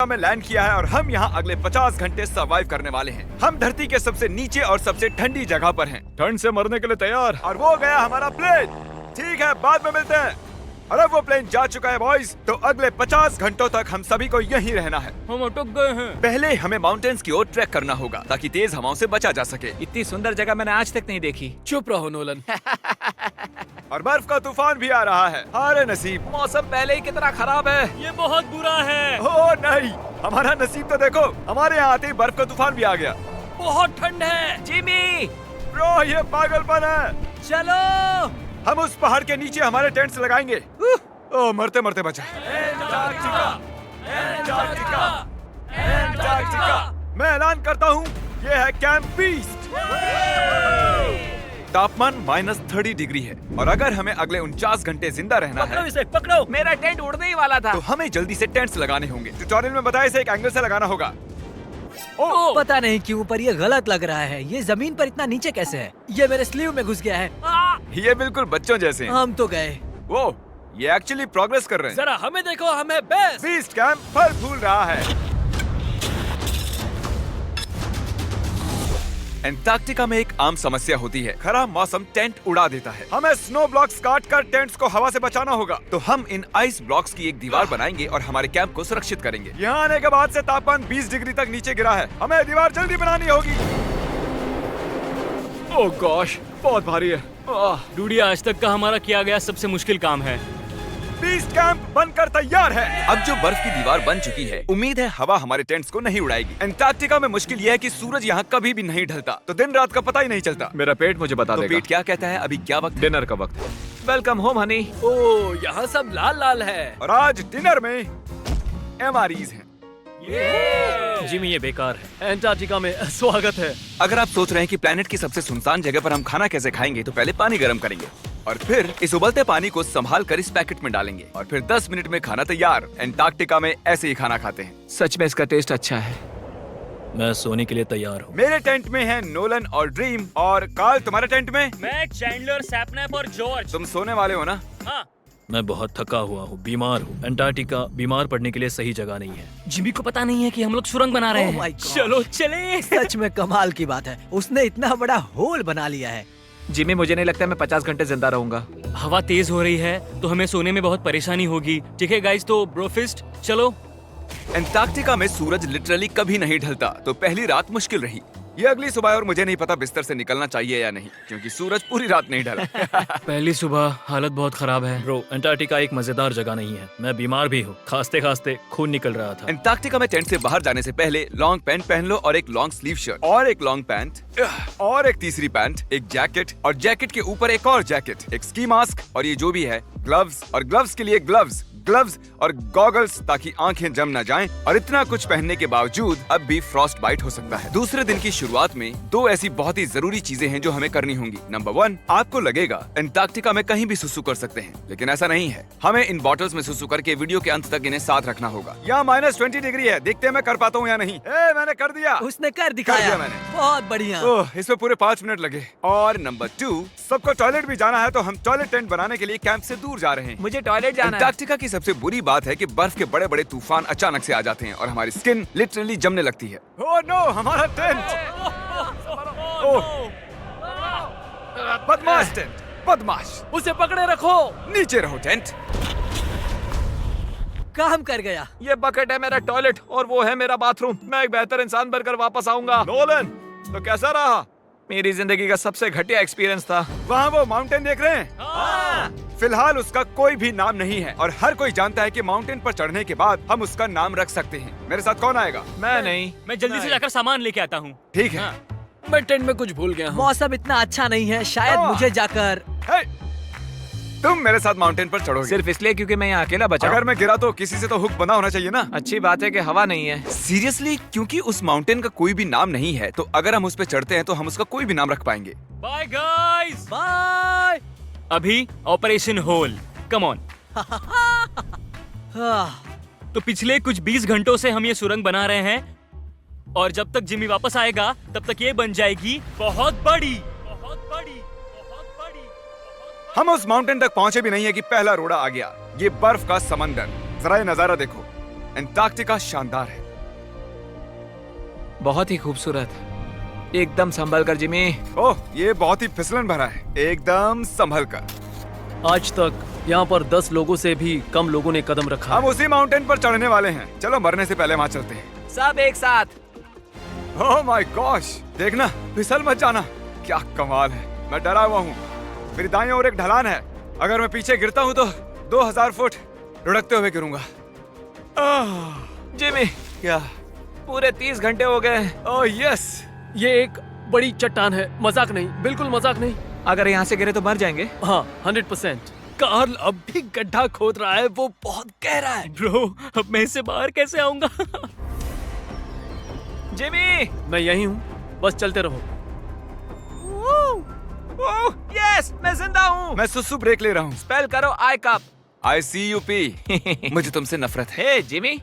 में लैंड किया है और हम यहाँ अगले 50 घंटे सर्वाइव करने वाले हैं। हम धरती के सबसे नीचे और सबसे ठंडी जगह पर हैं। ठंड से मरने के लिए तैयार। और वो गया हमारा प्लेन। ठीक है, बाद में मिलते हैं। और अब वो प्लेन जा चुका है बॉयज। तो अगले 50 घंटों तक हम सभी को यहीं रहना है। हम अटक गए हैं। पहले हमें माउंटेन्स की ओर ट्रैक करना होगा ताकि तेज हवाओं से बचा जा सके। इतनी सुंदर जगह मैंने आज तक नहीं देखी। चुप रहो नोलन। और बर्फ का तूफान भी आ रहा है। अरे नसीब, मौसम पहले ही कितना खराब है। ये बहुत बुरा है। ओ नहीं, हमारा नसीब तो देखो, हमारे यहाँ आते ही बर्फ का तूफान भी आ गया। बहुत ठंड है। जिमी, ब्रो ये पागलपन है। चलो। हम उस पहाड़ के नीचे हमारे टेंट्स लगाएंगे। ओ मरते मरते बचा। मैं ऐलान करता हूँ, ये है कैंप बीस्ट। तापमान -30 डिग्री है और अगर हमें अगले 49 घंटे जिंदा रहना पकड़ो है इसे, पकड़ो। मेरा टेंट उड़ने ही वाला था। तो हमें जल्दी से टेंट्स लगाने होंगे। ट्यूटोरियल में बताया इसे एक एंगल से लगाना होगा। ओ, पता नहीं क्यों पर ये गलत लग रहा है। ये जमीन पर इतना नीचे कैसे है? ये मेरे स्लीव में घुस गया है। ये बिल्कुल बच्चों जैसे हैं। हम तो गए। वो ये एक्चुअली प्रोग्रेस कर रहे हैं। जरा हमें देखो, हमें बेस्ट। बीस्ट कैंप फल फूल रहा है। एंटार्क्टिका में एक आम समस्या होती है, खराब मौसम टेंट उड़ा देता है। हमें स्नो ब्लॉक्स काट कर टेंट्स को हवा से बचाना होगा। तो हम इन आइस ब्लॉक्स की एक दीवार बनाएंगे और हमारे कैंप को सुरक्षित करेंगे। यहाँ आने के बाद से तापमान 20 डिग्री तक नीचे गिरा है। हमें दीवार जल्दी बनानी होगी। ओह गॉश, बहुत भारी है। डूडी, आज तक का हमारा किया गया सबसे मुश्किल काम है। बीस्ट कैंप बनकर तैयार है। अब जो बर्फ की दीवार बन चुकी है, उम्मीद है हवा हमारे टेंट्स को नहीं उड़ाएगी। एंटार्क्टिका में मुश्किल यह है कि सूरज यहाँ कभी भी नहीं ढलता, तो दिन रात का पता ही नहीं चलता। मेरा पेट मुझे बता तो देगा। पेट क्या कहता है? अभी क्या वक्त? डिनर का वक्त है। Welcome home Honey. ओ, यहाँ सब लाल लाल है। और आज डिनर में MREs हैं। जिमी, ये बेकार है। एंटार्क्टिका में स्वागत है। अगर आप सोच रहे हैं कि प्लेनेट की सबसे सुनसान जगह पर हम खाना कैसे खाएंगे, तो पहले पानी गर्म करेंगे और फिर इस उबलते पानी को संभाल कर इस पैकेट में डालेंगे और फिर 10 मिनट में खाना तैयार। एंटार्क्टिका में ऐसे ही खाना खाते हैं। सच में इसका टेस्ट अच्छा है। मैं सोने के लिए तैयार हूँ। मेरे टेंट में है नोलन और ड्रीम। और कार्ल, तुम्हारे टेंट में? मैं चैंडलर, सैपनैप और जॉर्ज। तुम सोने वाले हो ना? हाँ। मैं बहुत थका हुआ हूँ, बीमार हूँ। एंटार्क्टिका बीमार पड़ने के लिए सही जगह नहीं है। जिमी को पता नहीं है कि हम लोग सुरंग बना रहे Oh हैं। my God. चलो चले। सच में कमाल की बात है, उसने इतना बड़ा होल बना लिया है। जिमी, मुझे नहीं लगता मैं 50 घंटे जिंदा रहूंगा। हवा तेज हो रही है तो हमें सोने में बहुत परेशानी होगी। ठीक है गाइस, तो ब्रोफिस्ट चलो। एंटार्क्टिका में सूरज लिटरली कभी नहीं ढलता, तो पहली रात मुश्किल रही। ये अगली सुबह और मुझे नहीं पता बिस्तर से निकलना चाहिए या नहीं, क्योंकि सूरज पूरी रात नहीं ढला। पहली सुबह हालत बहुत खराब है। ब्रो, एंटार्क्टिका एक मजेदार जगह नहीं है। मैं बीमार भी हूँ, खांसते खांसते खून निकल रहा था। एंटार्क्टिका में टेंट से बाहर जाने से पहले लॉन्ग पैंट पहन लो और एक लॉन्ग स्लीव शर्ट और एक लॉन्ग पैंट और एक तीसरी पैंट, एक जैकेट और जैकेट के ऊपर एक और जैकेट, एक स्की मास्क और ये जो भी है ग्लव्स, और ग्लव्स के लिए ग्लव्स और गॉगल्स ताकि आंखें जम न जाएं। और इतना कुछ पहनने के बावजूद अब भी फ्रॉस्ट बाइट हो सकता है। दूसरे दिन की शुरुआत में 2 ऐसी बहुत ही जरूरी चीजें हैं जो हमें करनी होंगी। नंबर 1, आपको लगेगा एंटार्क्टिका में कहीं भी सुसु कर सकते हैं, लेकिन ऐसा नहीं है। हमें इन बॉटल्स में सुसु करके वीडियो के अंत तक इन्हें साथ रखना होगा। यहाँ -20 डिग्री है, देखते हैं मैं कर पाता हूँ या नहीं। मैंने कर दिया। उसने कर दिखाया। दिया मैंने। बहुत बढ़िया। ओह, इसमें पूरे 5 मिनट लगे। और नंबर 2, सबको टॉयलेट भी जाना है, तो हम टॉयलेट टेंट बनाने के लिए कैंप से दूर जा रहे हैं। मुझे टॉयलेट जाना है। एंटार्क्टिका की सबसे बुरी बात है कि बर्फ के बड़े बड़े तूफान अचानक से आ जाते हैं और हमारी स्किन लिटरली जमने लगती है। ओह नो, हमारा टेंट! ओह, बदमाश टेंट, बदमाश! उसे पकड़े रखो। नीचे रहो टेंट। काम कर गया। ये बकेट है मेरा टॉयलेट और वो है मेरा बाथरूम। मैं एक बेहतर इंसान बनकर वापस आऊंगा। नोलन, तो कैसा रहा? मेरी जिंदगी का सबसे घटिया एक्सपीरियंस था। वहाँ वो माउंटेन देख रहे हैं? फिलहाल उसका कोई भी नाम नहीं है और हर कोई जानता है कि माउंटेन पर चढ़ने के बाद हम उसका नाम रख सकते हैं। मेरे साथ कौन आएगा? मैं नहीं। मैं जल्दी से जाकर सामान लेके आता हूँ। ठीक है। मैं टेंट में कुछ भूल गया हूँ। मौसम इतना अच्छा नहीं है, शायद मुझे जाकर। हे, तुम मेरे साथ माउंटेन पर चढ़ोगे सिर्फ इसलिए क्योंकि मैं यहाँ अकेला बचा। अगर मैं गिरा तो किसी से तो हुक बंधा होना चाहिए ना। अच्छी बात है कि हवा नहीं है। सीरियसली, क्योंकि उस माउंटेन का कोई भी नाम नहीं है, तो अगर हम उस पे चढ़ते हैं तो हम उसका कोई भी नाम रख पाएंगे। Bye guys. बाय। अभी ऑपरेशन होल, कम ऑन। हाँ, तो पिछले कुछ 20 घंटों से हम ये सुरंग बना रहे हैं और जब तक जिमी वापस आएगा तब तक ये बन जाएगी बहुत बड़ी, बहुत बड़ी, बहुत बड़ी। हम उस माउंटेन तक पहुंचे भी नहीं है कि पहला रोड़ा आ गया। ये बर्फ का समंदर, जरा ये नजारा देखो। एंटार्क्टिका शानदार है। बहुत ही खूबसूरत, एकदम संभल कर जिमी। ओह, ये बहुत ही फिसलन भरा है, एकदम संभल कर। आज तक यहाँ पर 10 लोगों से भी कम लोगों ने कदम रखा हम है। उसी माउंटेन पर चढ़ने वाले हैं। चलो मरने से पहले वहाँ चलते हैं। सब एक साथ। ओह माय गॉश, देखना, फिसल मत जाना। क्या कमाल है। मैं डरा हुआ हूँ। मेरी दाईं ओर एक ढलान है। अगर मैं पीछे गिरता हूँ तो 2000 फुट लुढ़कते हुए गिरूंगा। जिमी, क्या? पूरे 30 घंटे हो गए। Oh yes. ये एक बड़ी चट्टान है, मजाक नहीं, बिल्कुल मजाक नहीं। अगर यहाँ से गिरे तो मर जाएंगे। हाँ, 100%। कार्ल अब भी गड्ढा खोद रहा है, वो बहुत गहरा है। ब्रो, अब मैं इससे बाहर कैसे आऊंगा? जिमी, मैं यही हूँ, बस चलते रहो। ओह यस, मैं जिंदा हूँ। मैं सुसु ब्रेक ले रहा हूँ। स्पेल करो आई कप। ICUP। मुझे तुमसे नफरत है। हे जिमी,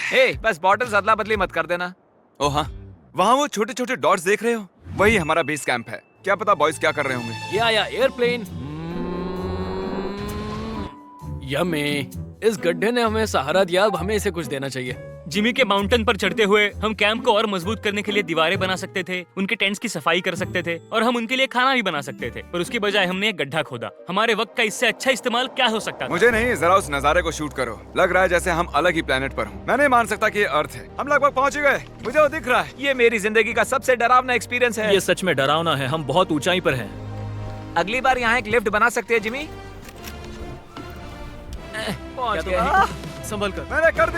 हे बस बॉटल्स अदला बदली मत कर देना। ओह हाँ, वहाँ वो छोटे छोटे डॉट्स देख रहे हो? वही हमारा बेस कैंप है। क्या पता बॉयज क्या कर रहे होंगे। ये आया एयरप्लेन। यम्मी, इस गड्ढे ने हमें सहारा दिया, अब हमें इसे कुछ देना चाहिए। जिमी के माउंटेन पर चढ़ते हुए हम कैंप को और मजबूत करने के लिए दीवारें बना सकते थे, उनके टेंट्स की सफाई कर सकते थे और हम उनके लिए खाना भी बना सकते थे, पर उसकी बजाय हमने एक गड्ढा खोदा। हमारे वक्त का इससे अच्छा इस्तेमाल क्या हो सकता था? मुझे नहीं, जरा उस नजारे को शूट करो। लग रहा है जैसे हम अलग ही प्लेनेट पर हों। मैं नहीं मान सकता कि ये अर्थ है। हम लगभग पहुंच ही गए। मुझे वो दिख रहा है। ये मेरी जिंदगी का सबसे डरावना एक्सपीरियंस है। ये सच में डरावना है, हम बहुत ऊंचाई पर हैं। अगली बार यहाँ एक लिफ्ट बना सकते हैं जिमी। पहुंच गए। संभल कर। मैंने कर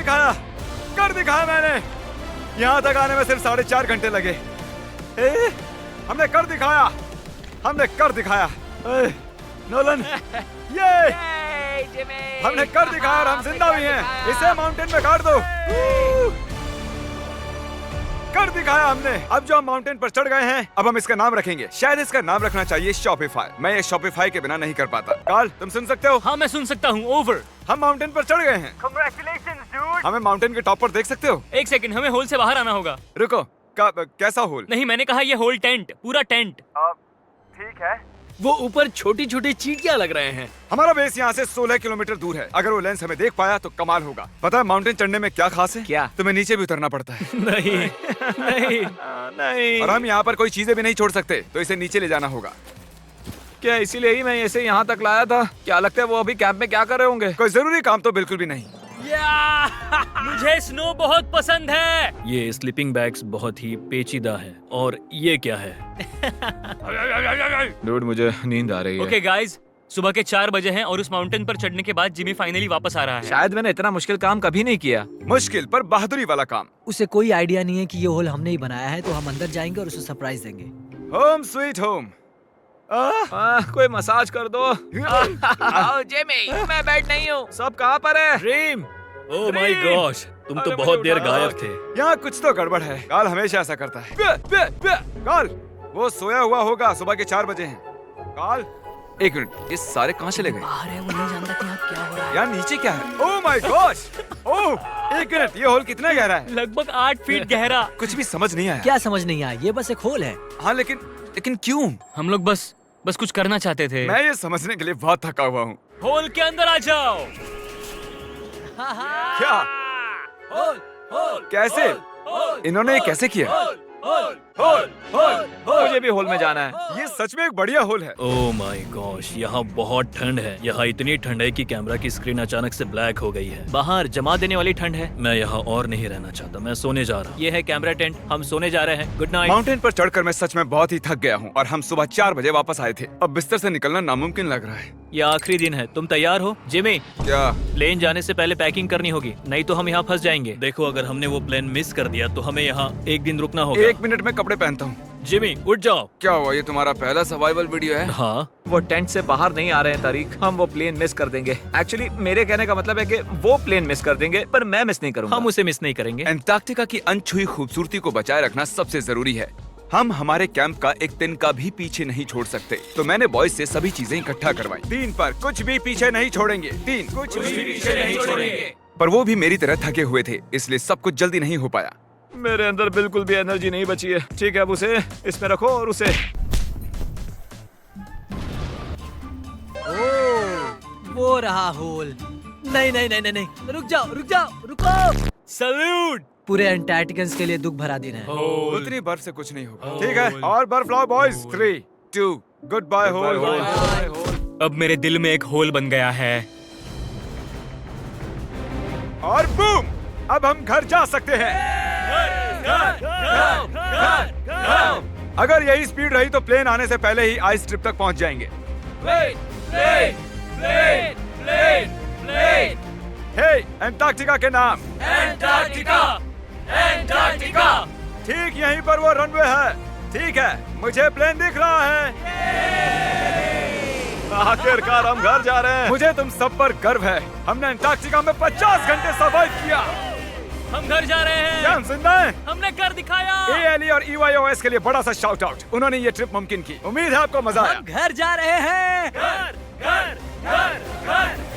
दिखाया मैंने। यहाँ तक आने में सिर्फ 4.5 घंटे लगे। हमने कर दिखाया। नोलन, ये हमने कर दिखाया और हम जिंदा भी हैं। इसे माउंटेन में गाड़ दो। कर दिखाया हमने। अब जो हम माउंटेन पर चढ़ गए हैं, अब हम इसका नाम रखेंगे। शायद इसका नाम रखना चाहिए शॉपिफाई। मैं ये शॉपिफाई के बिना नहीं कर पाता। कार्ल, तुम सुन सकते हो? हाँ, मैं सुन सकता हूँ। ओवर। हम माउंटेन पर चढ़ गए हैं। Congratulations, dude! हमें माउंटेन के टॉप पर देख सकते हो? एक सेकंड, हमें होल से बाहर आना होगा। रुको, कैसा होल? नहीं, मैंने कहा ये होल टेंट, पूरा टेंट। ठीक है। वो ऊपर छोटी छोटी चींटियां लग रहे हैं। हमारा बेस यहाँ से 16 किलोमीटर दूर है। अगर वो लेंस हमें देख पाया तो कमाल होगा। पता है माउंटेन चढ़ने में क्या खास है? क्या? तुम्हें नीचे भी उतरना पड़ता है। नहीं नहीं नहीं। और हम यहाँ पर कोई चीजें भी नहीं छोड़ सकते, तो इसे नीचे ले जाना होगा। क्या इसीलिए ही मैं इसे यहाँ तक लाया था? क्या लगता है वो अभी कैंप में क्या कर रहे होंगे? कोई जरूरी काम तो बिल्कुल भी नहीं। मुझे स्नो बहुत पसंद है। ये स्लीपिंग बैग्स बहुत ही पेचीदा है। और ये क्या है? डूड, मुझे नींद आ रही है। ओके गाइस, सुबह के 4 बजे हैं और उस माउंटेन पर चढ़ने के बाद जिमी फाइनली वापस आ रहा है। शायद मैंने इतना मुश्किल काम कभी नहीं किया। मुश्किल पर बहादुरी वाला काम। उसे कोई आइडिया नहीं है कि ये होल हमने ही बनाया है, तो हम अंदर जाएंगे और उसे सरप्राइज देंगे। Home sweet home. कोई मसाज कर दो। आओ जिमी, मैं बैठ नहीं हूँ। सब कहाँ पर है? ड्रीम, ओह माय गॉश, तुम तो बहुत देर गायब थे। यहाँ कुछ तो गड़बड़ है। काल हमेशा ऐसा करता है। काल, वो सोया हुआ होगा। सुबह के 4 बजे हैं। काल, एक मिनट, ये सारे कहाँ चले गए? बाहर है, वो नहीं जानता कि यहाँ क्या हो रहा है। यार नीचे क्या है? Oh my gosh! ओह, एक मिनट, ये होल कितना गहरा है? लगभग 8 फीट गहरा। कुछ भी समझ नहीं आया। क्या समझ नहीं आया? ये बस एक होल है। हाँ, लेकिन क्यों? हम लोग बस कुछ करना चाहते थे। मैं ये समझने के लिए बहुत थका हुआ हूँ। होल के अंदर आ जाओ। क्या? कैसे? इन्होंने ये कैसे किया? मुझे भी होल में जाना है। ये सच में एक बढ़िया होल है। ओह माय गॉश, यहाँ बहुत ठंड है। यहाँ इतनी ठंड है कि कैमरा की स्क्रीन अचानक से ब्लैक हो गई है। बाहर जमा देने वाली ठंड है। मैं यहाँ और नहीं रहना चाहता, मैं सोने जा रहा हूँ। ये है कैमरा टेंट, हम सोने जा रहे हैं। Good night. माउंटेन पर चढ़कर मैं सच में बहुत ही थक गया हूँ और हम सुबह 4 बजे वापस आए थे। अब बिस्तर से निकलना नामुमकिन लग रहा है। ये आखिरी दिन है, तुम तैयार हो? जिमी, क्या? प्लेन जाने से पहले पैकिंग करनी होगी, नहीं तो हम यहाँ फंस जाएंगे। देखो, अगर हमने वो प्लेन मिस कर दिया तो हमें यहाँ एक दिन रुकना होगा। 1 मिनट में कपड़े पहनता हूँ। जिमी, उठ जाओ। क्या हुआ? ये तुम्हारा पहला सर्वाइवल वीडियो है? हाँ, वो टेंट से बाहर नहीं आ रहे हैं तारीख। हम वो प्लेन मिस कर देंगे। एक्चुअली मेरे कहने का मतलब है कि वो प्लेन मिस कर देंगे, पर मैं मिस नहीं करूंगा। हम उसे मिस नहीं करेंगे। एंटार्क्टिका की अनछुई खूबसूरती को बचाए रखना सबसे जरूरी है। हम हमारे कैंप का एक दिन का भी पीछे नहीं छोड़ सकते, तो मैंने बॉयज से सभी चीजें इकट्ठा करवाई। 3 पर कुछ भी पीछे नहीं छोड़ेंगे। 3 कुछ भी पीछे नहीं छोड़ेंगे। पर वो भी मेरी तरह थके हुए थे, इसलिए सब कुछ जल्दी नहीं हो पाया। मेरे अंदर बिल्कुल भी एनर्जी नहीं बची है। ठीक है, अब उसे इसमें रखो और उसे। ओह, वो रहा होल। नहीं नहीं नहीं नहीं नहीं, रुक जाओ, रुको। सल्यूट। पूरे अंटार्कटिकन्स के लिए दुख भरा दिन है। उतनी बर्फ से कुछ नहीं होगा। ठीक है, और बर्फ लाओ बॉयज। 3, 2, good bye whole. अब मेरे दिल में एक होल बन गया है। और बूम, अब हम घर जा सकते हैं। अगर यही स्पीड रही तो प्लेन आने से पहले ही आइस स्ट्रिप तक पहुंच जाएंगे। हे, अंटार्कटिका के नाम। एंटार्क्टिका। ठीक यहीं पर वो रनवे है। ठीक है, मुझे प्लेन दिख रहा है। आखिरकार हम घर जा रहे हैं। मुझे तुम सब पर गर्व है। हमने अंटार्कटिका में 50 घंटे सर्वाइव किया। हम घर जा रहे क्या हैं। हम जिंदा हैं? हमने कर दिखाया। ALE और EYOS के लिए बड़ा सा शाउट आउट। उन्होंने ये ट्रिप मुमकिन की। उम्मीद है आपको मजा आया। हम घर जा रहे हैं। घर घर घर घर